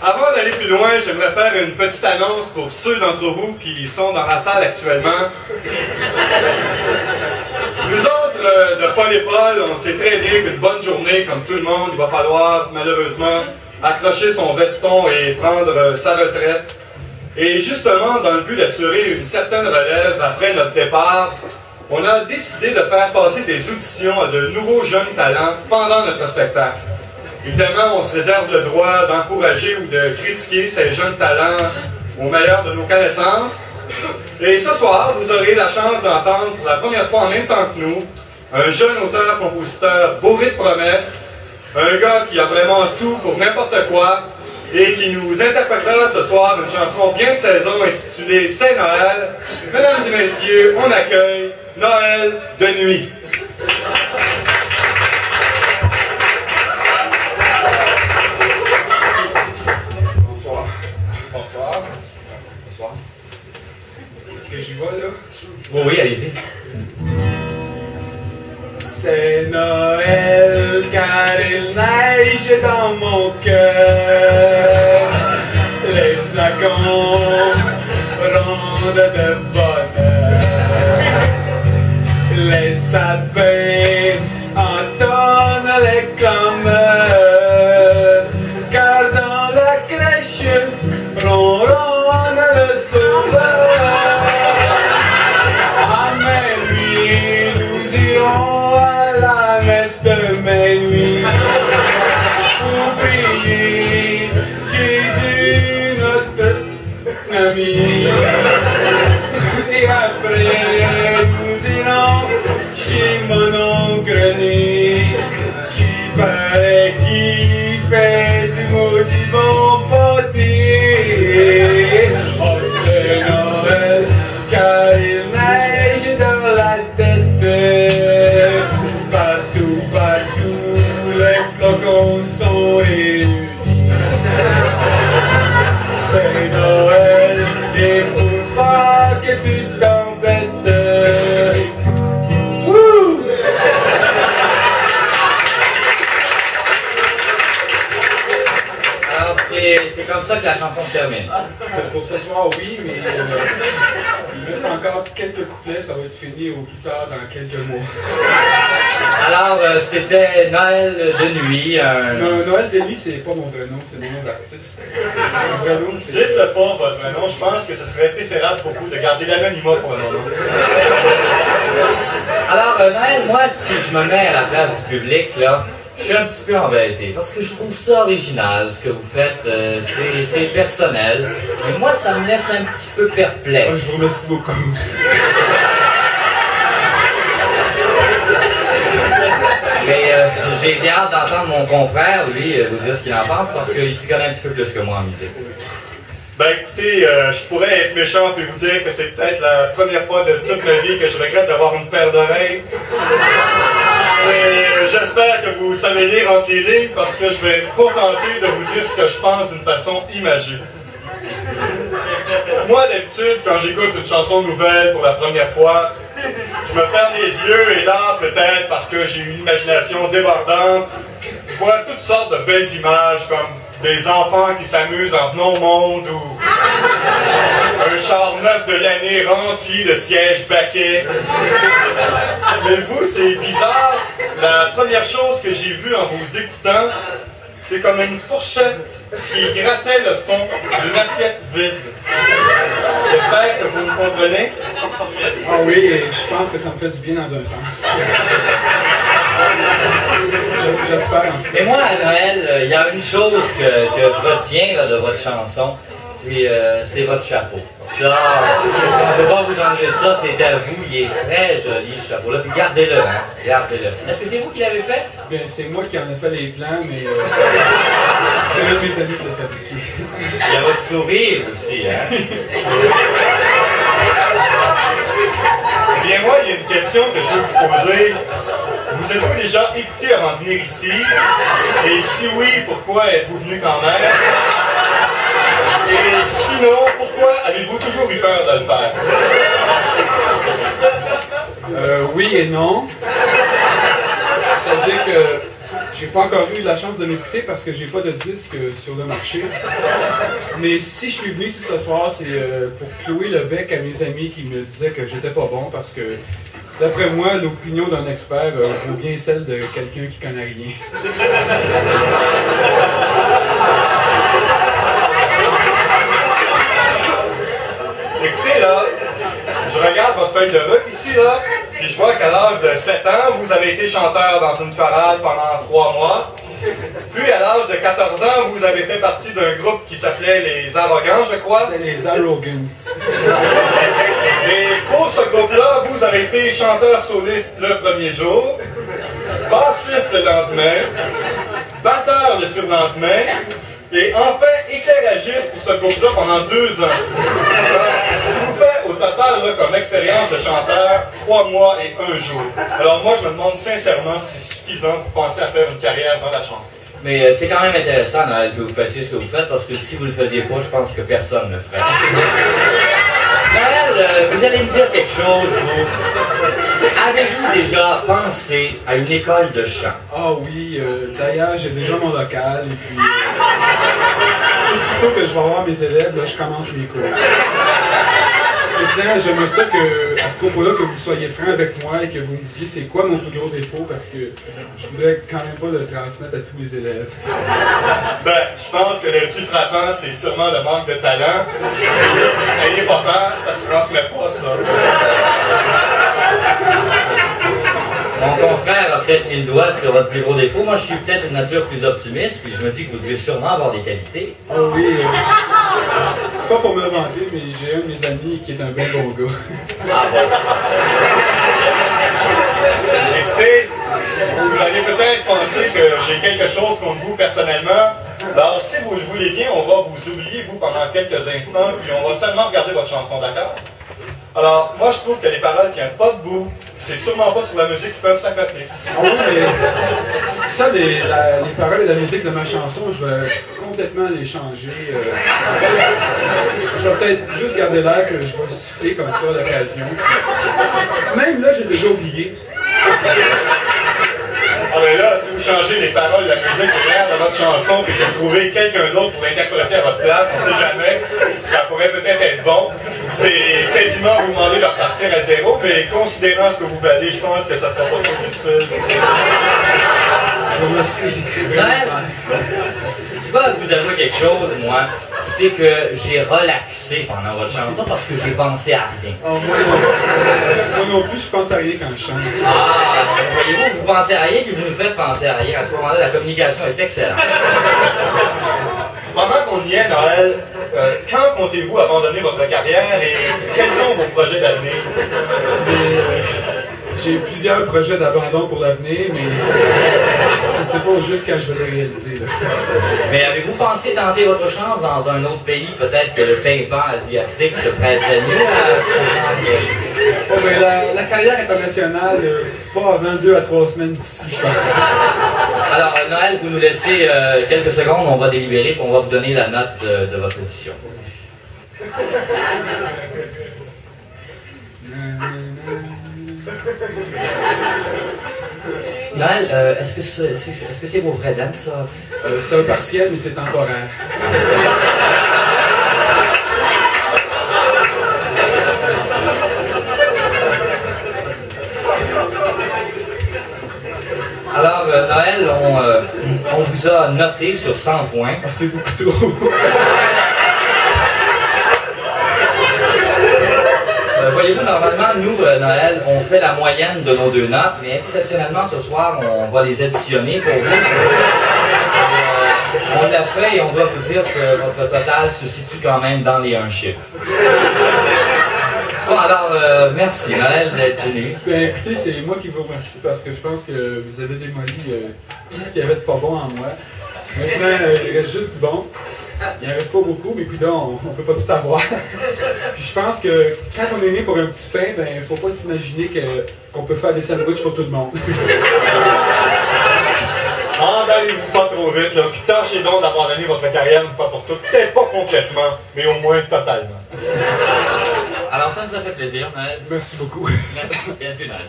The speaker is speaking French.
Avant d'aller plus loin, j'aimerais faire une petite annonce pour ceux d'entre vous qui sont dans la salle actuellement. Nous autres, de Paul et Paul, on sait très bien qu'une bonne journée, comme tout le monde, il va falloir, malheureusement, accrocher son veston et prendre sa retraite. Et justement, dans le but d'assurer une certaine relève après notre départ, on a décidé de faire passer des auditions à de nouveaux jeunes talents pendant notre spectacle. Évidemment, on se réserve le droit d'encourager ou de critiquer ces jeunes talents au meilleur de nos connaissances. Et ce soir, vous aurez la chance d'entendre pour la première fois en même temps que nous, un jeune auteur-compositeur bourré de promesses, un gars qui a vraiment tout pour n'importe quoi, et qui nous interprétera ce soir une chanson bien de saison intitulée C'est Noël. Mesdames et messieurs, on accueille Noël de nuit. Bonsoir. Bonsoir. Bonsoir. Est-ce que j'y vais là? Oui, oui, allez-y. C'est Noël car il neige dans mon cœur. Les flacons rondent de bonheur. Les sapins entonnent les clameurs. Car dans la crèche ronronne le sauveur. À minuit nous irons à la messe de minuit pour prier Jésus notre ami. Et après nous irons chez mon oncle Né qui paraît qu'il fait du maudit bon pâté. Oh c'est Noël car il neige dans la tête. Partout, partout, les flocons sont réunis. C'est Noël et pour pas que tu t'embêtes. Wouh! Alors, c'est comme ça que la chanson se termine. Pour ce soir, oui, mais il reste encore quelques couplets, ça va être fini au plus tard dans quelques mois. Alors, c'était Noël de nuit. Non, Noël de nuit, c'est pas mon vrai nom, c'est mon nom d'artiste. Mon vrai nom, c'est... Dites-le pas, votre vrai nom. Je pense que ce serait préférable pour vous de garder l'anonymat pour le moment. Alors, Noël, moi, si je me mets à la place du public, là, je suis un petit peu embêté. Parce que je trouve ça original, ce que vous faites. C'est personnel. Mais moi, ça me laisse un petit peu perplexe. Oh, je vous remercie beaucoup. Mais j'ai bien hâte d'entendre mon confrère, lui, vous dire ce qu'il en pense, parce qu'il s'y connaît un petit peu plus que moi en musique. Ben écoutez, je pourrais être méchant et vous dire que c'est peut-être la première fois de toute ma vie que je regrette d'avoir une paire d'oreilles. Mais j'espère que vous savez lire entre les lignes parce que je vais me contenter de vous dire ce que je pense d'une façon imagée. Moi, d'habitude, quand j'écoute une chanson nouvelle pour la première fois, je me ferme les yeux et là, peut-être parce que j'ai une imagination débordante, je vois toutes sortes de belles images comme des enfants qui s'amusent en venant au monde ou un char neuf de l'année rempli de sièges baquets. Mais vous, c'est bizarre. La première chose que j'ai vue en vous écoutant, c'est comme une fourchette qui grattait le fond d'une assiette vide. J'espère que vous me comprenez. Ah oui, je pense que ça me fait du bien dans un sens. J'espère en tout cas. Mais moi, à Noël, il y a une chose que je retiens là, de votre chanson, puis c'est votre chapeau. Ça, on ne peut pas vous enlever ça, c'est à vous, il est très joli ce chapeau-là, puis gardez-le, hein, gardez-le. Est-ce que c'est vous qui l'avez fait? Bien, c'est moi qui en ai fait les plans, mais c'est un de mes amis qui l'a fabriqué. Il y a votre sourire aussi, hein? Eh bien, moi, il y a une question que je veux vous poser. Vous êtes-vous déjà écouté avant de venir ici? Et si oui, pourquoi êtes-vous venu quand même? Et sinon, pourquoi avez-vous toujours eu peur de le faire? Oui et non. C'est-à-dire que j'ai pas encore eu la chance de m'écouter parce que j'ai pas de disque sur le marché. Mais si je suis venu ici ce soir, c'est pour clouer le bec à mes amis qui me disaient que j'étais pas bon parce que, d'après moi, l'opinion d'un expert vaut bien celle de quelqu'un qui connaît rien. Écoutez, là, je regarde votre feuille de route ici, là, puis je vois qu'à l'âge de 7 ans, vous avez été chanteur dans une chorale pendant 3 mois. Puis, à l'âge de 14 ans, vous avez fait partie d'un groupe qui s'appelait Les Arrogants, je crois. Les Arrogants. Et pour ce groupe-là, vous avez été chanteur soliste le premier jour, bassiste le lendemain, batteur le surlendemain, et enfin éclairagiste pour ce groupe-là pendant 2 ans. Alors, ça vous fait au total là, comme expérience de chanteur 3 mois et 1 jour. Alors moi, je me demande sincèrement si c'est suffisant pour penser à faire une carrière dans la chanson. Mais c'est quand même intéressant, Noël, que vous fassiez ce que vous faites, parce que si vous le faisiez pas, je pense que personne ne le ferait. Noël, vous allez me dire quelque chose, vous. Avez-vous déjà pensé à une école de chant? Ah oui, d'ailleurs, j'ai déjà mon local, et puis aussitôt que je vais voir mes élèves, là, je commence mes cours. Maintenant, j'aimerais ça que, à ce propos-là, que vous soyez franc avec moi et que vous me disiez c'est quoi mon plus gros défaut, parce que je voudrais quand même pas le transmettre à tous les élèves. Ben, je pense que le plus frappant, c'est sûrement le manque de talent. Ayez pas peur, ça se transmet pas, ça. Mon confrère a peut-être mis le doigt sur votre plus gros défaut. Moi, je suis peut-être une nature plus optimiste, puis je me dis que vous devez sûrement avoir des qualités. Ah oui, c'est pas pour me vanter, mais j'ai un de mes amis qui est un bien bon gars. Ah bon? Écoutez, vous allez peut-être penser que j'ai quelque chose contre vous personnellement. Alors, si vous le voulez bien, on va vous oublier, vous, pendant quelques instants, puis on va seulement regarder votre chanson, d'accord? Alors, moi, je trouve que les paroles tiennent pas debout. C'est sûrement pas sur la musique qui peuvent s'accoter. Ah oui, mais ça, les paroles et la musique de ma chanson, je vais complètement les changer. Je vais peut-être juste garder l'air que je vais siffler comme ça à l'occasion. Même là, j'ai déjà oublié. Ah ben là, si vous changez les paroles de la musique ou l'air de votre chanson et que vous trouvez quelqu'un d'autre pour interpréter à votre place, on sait jamais, ça pourrait peut-être être bon. C'est quasiment vous demander de repartir à zéro, mais considérant ce que vous valez, je pense que ça sera pas trop difficile. Je vous remercie. Je dois vous avouer quelque chose, moi, c'est que j'ai relaxé pendant votre chanson parce que j'ai pensé à rien. Oh, moi non plus, je pense à rien quand je chante. Ah, voyez-vous, vous pensez à rien puis vous nous faites penser à rien. À ce moment-là, la communication est excellente. Pendant qu'on y est, Noël, quand comptez-vous abandonner votre carrière et quels sont vos projets d'avenir? J'ai plusieurs projets d'abandon pour l'avenir, mais je ne sais pas juste quand je vais les réaliser. Là. Mais avez-vous pensé tenter votre chance dans un autre pays? Peut-être que le tympan asiatique se prêterait mieux à ce genre de... Oh, ben, la carrière internationale, pas avant 2 à 3 semaines d'ici, je pense. Alors, Noël, vous nous laissez quelques secondes, on va délibérer et on va vous donner la note de votre audition. Noël, est-ce que c'est vos vraies dames, ça? C'est un partiel, mais c'est temporaire. Alors, Noël, on vous a noté sur 100 points. Oh, c'est beaucoup trop. Voyez-vous, normalement, nous, Noël, on fait la moyenne de nos 2 notes, mais exceptionnellement, ce soir, on va les additionner pour vous. On l'a fait et on doit vous dire que votre total se situe quand même dans les 1 chiffre. Bon, alors, merci, Noël, d'être venu. Ben, écoutez, c'est moi qui vous remercie parce que je pense que vous avez démoli tout ce qu'il y avait de pas bon en moi. Maintenant, il reste juste du bon. Il en reste pas beaucoup, mais écoutez, on peut pas tout avoir. Puis je pense que quand on est né pour un petit pain, ben faut pas s'imaginer qu'on peut faire des sandwichs pour tout le monde. Emballez-vous pas trop vite, là, puis tâchez donc d'abandonner votre carrière une fois pour toutes. Peut-être pas complètement, mais au moins totalement. Alors, ça nous a fait plaisir, Noël. Merci beaucoup. Merci. Bienvenue, Noël.